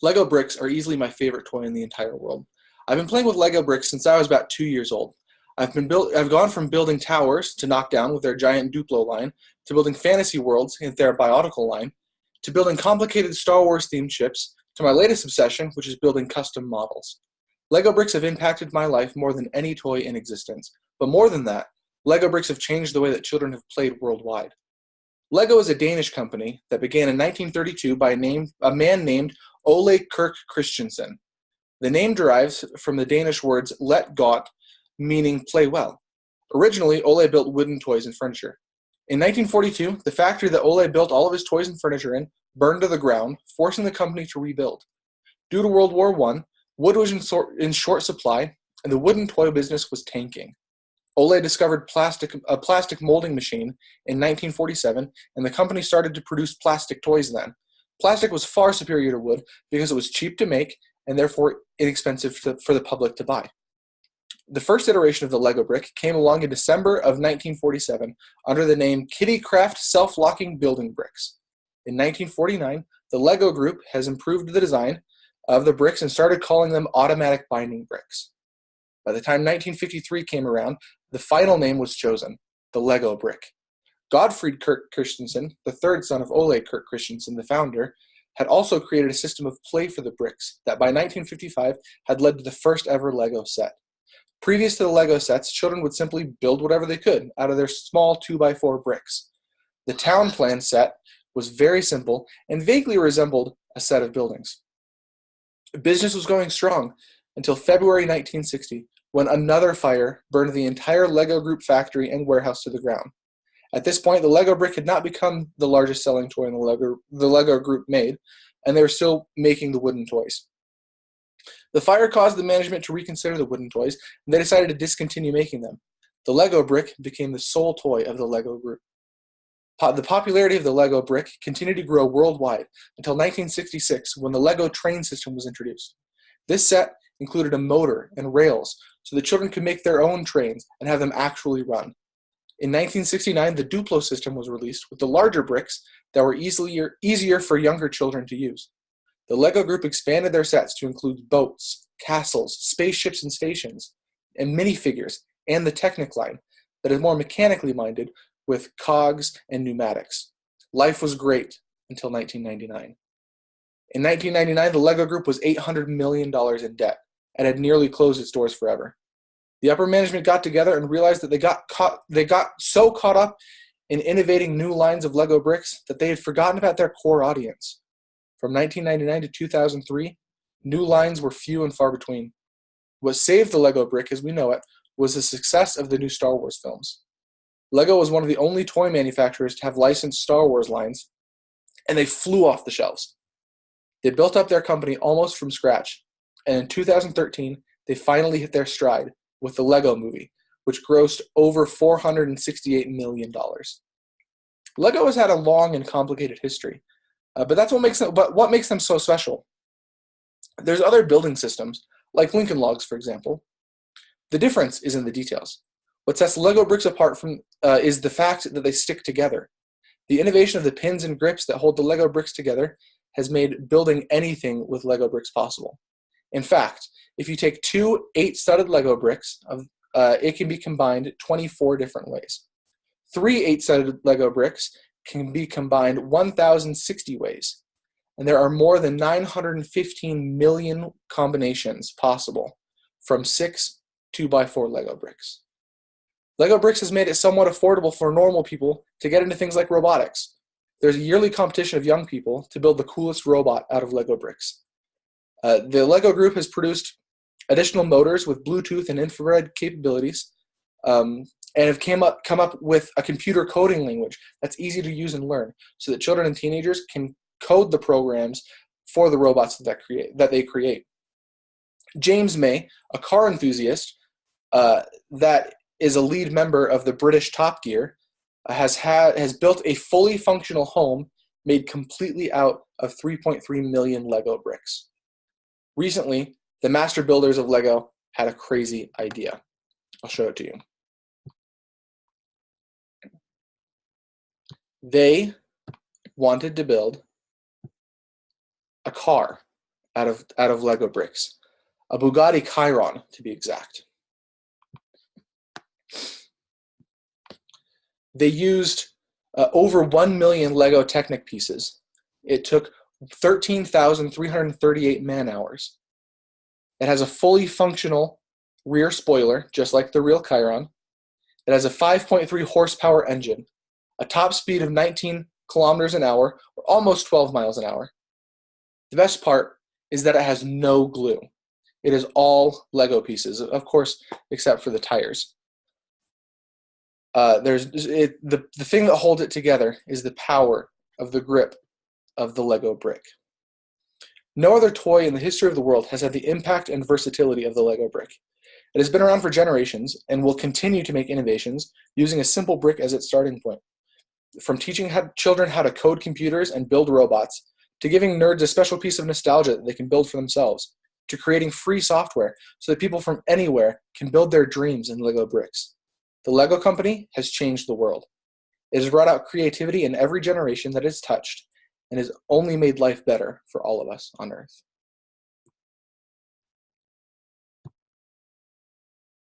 Lego bricks are easily my favorite toy in the entire world. I've been playing with Lego bricks since I was about 2 years old. I've gone from building towers to knock down with their giant Duplo line, to building fantasy worlds in their Biotical line, to building complicated Star Wars themed ships, to my latest obsession, which is building custom models. Lego bricks have impacted my life more than any toy in existence. But more than that, Lego bricks have changed the way that children have played worldwide. Lego is a Danish company that began in 1932 by a man named Ole Kirk Christensen. The name derives from the Danish words let godt, meaning play well. Originally, Ole built wooden toys and furniture. In 1942, the factory that Ole built all of his toys and furniture in burned to the ground, forcing the company to rebuild. Due to World War I, wood was in short supply, and the wooden toy business was tanking. Ole discovered a plastic molding machine in 1947, and the company started to produce plastic toys then. Plastic was far superior to wood because it was cheap to make and therefore inexpensive for the public to buy. The first iteration of the Lego brick came along in December of 1947 under the name Kitty Craft Self-Locking Building Bricks. In 1949, the Lego Group has improved the design of the bricks and started calling them automatic binding bricks. By the time 1953 came around, the final name was chosen, the Lego brick. Gottfried Kirk Christensen, the third son of Ole Kirk Christensen, the founder, had also created a system of play for the bricks that by 1955 had led to the first ever Lego set. Previous to the Lego sets, children would simply build whatever they could out of their small 2x4 bricks. The town plan set was very simple and vaguely resembled a set of buildings. Business was going strong until February 1960, when another fire burned the entire Lego Group factory and warehouse to the ground. At this point, the Lego brick had not become the largest selling toy in the Lego Group made, and they were still making the wooden toys. The fire caused the management to reconsider the wooden toys, and they decided to discontinue making them. The Lego brick became the sole toy of the Lego Group. The popularity of the Lego brick continued to grow worldwide until 1966, when the Lego train system was introduced. This set included a motor and rails, so the children could make their own trains and have them actually run. In 1969, the Duplo system was released with the larger bricks that were easier for younger children to use. The Lego Group expanded their sets to include boats, castles, spaceships and stations, and minifigures, and the Technic line that is more mechanically minded with cogs and pneumatics. Life was great until 1999. In 1999, the Lego Group was $800 million in debt and had nearly closed its doors forever. The upper management got together and realized that they got so caught up in innovating new lines of Lego bricks that they had forgotten about their core audience. From 1999 to 2003, new lines were few and far between. What saved the Lego brick as we know it was the success of the new Star Wars films. Lego was one of the only toy manufacturers to have licensed Star Wars lines, and they flew off the shelves. They built up their company almost from scratch, and in 2013, they finally hit their stride with the Lego Movie, which grossed over $468 million. Lego has had a long and complicated history, but what makes them so special? There's other building systems, like Lincoln Logs, for example. The difference is in the details. What sets Lego bricks apart is the fact that they stick together. The innovation of the pins and grips that hold the Lego bricks together has made building anything with Lego bricks possible. In fact, if you take two 8-studded Lego bricks, it can be combined 24 different ways. 3 8-studded Lego bricks can be combined 1,060 ways. And there are more than 915 million combinations possible from 6 2x4 Lego bricks. Lego bricks has made it somewhat affordable for normal people to get into things like robotics. There's a yearly competition of young people to build the coolest robot out of Lego bricks. The Lego Group has produced additional motors with Bluetooth and infrared capabilities, and have come up with a computer coding language that's easy to use and learn, so that children and teenagers can code the programs for the robots that they create. James May, a car enthusiast that is a lead member of the British Top Gear, has built a fully functional home made completely out of 3.3 million Lego bricks. Recently, the master builders of Lego had a crazy idea. I'll show it to you. They wanted to build a car out of Lego bricks. A Bugatti Chiron, to be exact. They used over 1 million Lego Technic pieces. It took 13,338 man-hours. It has a fully functional rear spoiler, just like the real Chiron. It has a 5.3 horsepower engine, a top speed of 19 kilometers an hour, or almost 12 miles an hour. The best part is that it has no glue. It is all Lego pieces, of course, except for the tires. The thing that holds it together is the power of the grip of the Lego brick. No other toy in the history of the world has had the impact and versatility of the Lego brick. It has been around for generations and will continue to make innovations using a simple brick as its starting point. From teaching children how to code computers and build robots, to giving nerds a special piece of nostalgia that they can build for themselves, to creating free software so that people from anywhere can build their dreams in Lego bricks. The Lego Company has changed the world. It has brought out creativity in every generation that it's touched and has only made life better for all of us on Earth.